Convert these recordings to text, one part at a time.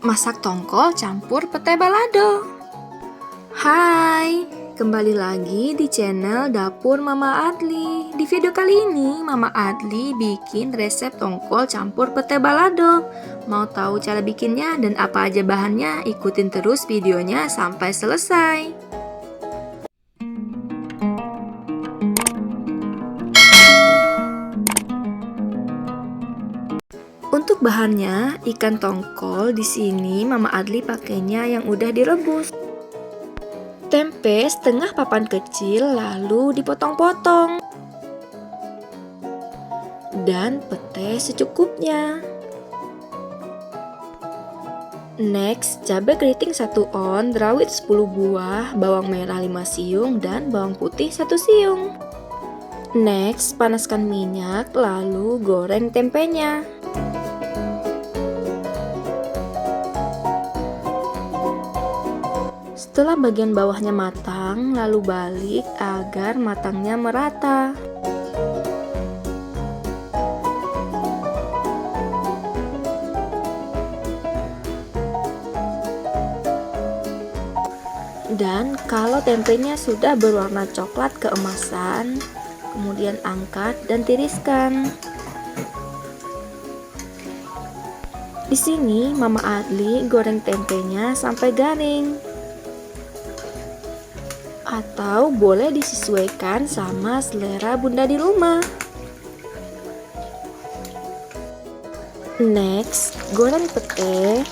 Masak tongkol campur pete balado. Hai, kembali lagi di channel Dapur Mama Adli. Di video kali ini Mama Adli bikin resep tongkol campur pete balado. Mau tahu cara bikinnya dan apa aja bahannya? Ikutin terus videonya sampai selesai. Untuk bahannya, ikan tongkol di sini Mama Adli pakainya yang udah direbus. Tempe setengah papan kecil lalu dipotong-potong. Dan pete secukupnya. Next, cabai keriting 1 on, rawit 10 buah, bawang merah 5 siung, dan bawang putih 1 siung. Next, panaskan minyak lalu goreng tempenya. Setelah bagian bawahnya matang, lalu balik agar matangnya merata. Dan kalau tempenya sudah berwarna coklat keemasan, kemudian angkat dan tiriskan. Di sini Mama Adli goreng tempenya sampai garing. Atau boleh disesuaikan sama selera Bunda di rumah. Next, goreng pete.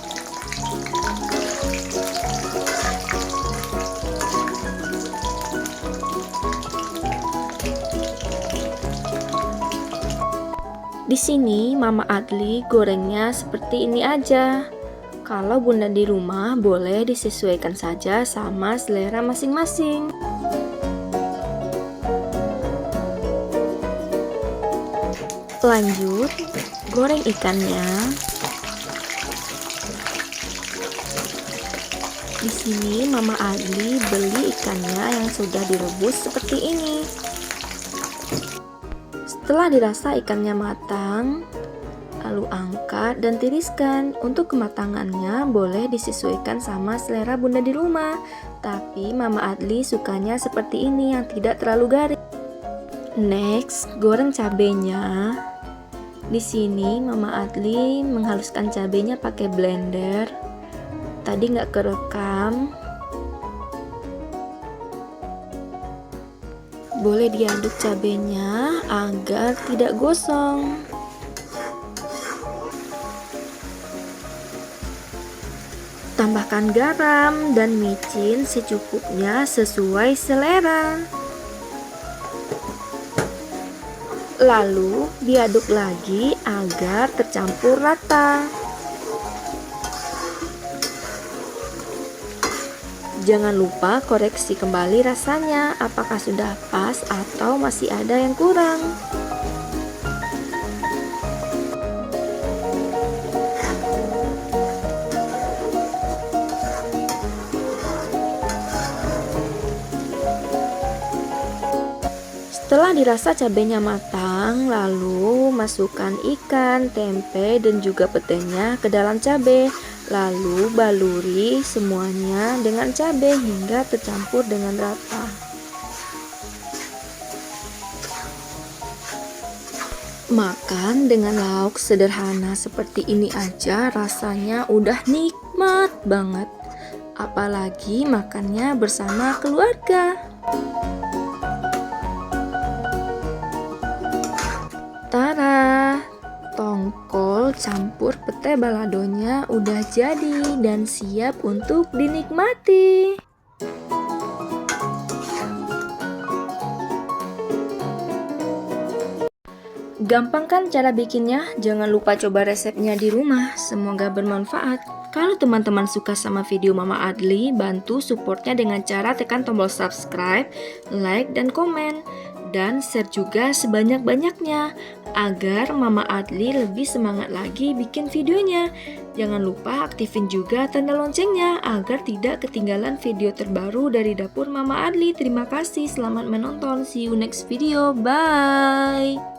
Di sini Mama Adli gorengnya seperti ini aja. Kalau Bunda di rumah boleh disesuaikan saja sama selera masing-masing. Lanjut, goreng ikannya. Di sini Mama Adli beli ikannya yang sudah direbus seperti ini. Setelah dirasa ikannya matang, lalu angkat dan tiriskan. Untuk kematangannya boleh disesuaikan sama selera Bunda di rumah. Tapi Mama Adli sukanya seperti ini yang tidak terlalu garing. Next, goreng cabenya. Di sini Mama Adli menghaluskan cabenya pakai blender. Tadi nggak kerekam. Boleh diaduk cabenya agar tidak gosong. Tambahkan garam dan micin secukupnya sesuai selera. Lalu diaduk lagi agar tercampur rata. Jangan lupa koreksi kembali rasanya, apakah sudah pas atau masih ada yang kurang. Setelah dirasa cabenya matang, lalu masukkan ikan, tempe, dan juga petenya ke dalam cabai. Lalu baluri semuanya dengan cabai hingga tercampur dengan rata. Makan dengan lauk sederhana seperti ini aja rasanya udah nikmat banget. Apalagi makannya bersama keluarga. Tara, tongkol campur pete baladonya udah jadi dan siap untuk dinikmati. Gampang kan cara bikinnya? Jangan lupa coba resepnya di rumah. Semoga bermanfaat. Kalau teman-teman suka sama video Mama Adli, bantu supportnya dengan cara tekan tombol subscribe, like, dan komen. Dan share juga sebanyak-banyaknya agar Mama Adli lebih semangat lagi bikin videonya. Jangan lupa aktifin juga tanda loncengnya agar tidak ketinggalan video terbaru dari Dapur Mama Adli. Terima kasih, selamat menonton. See you next video. Bye.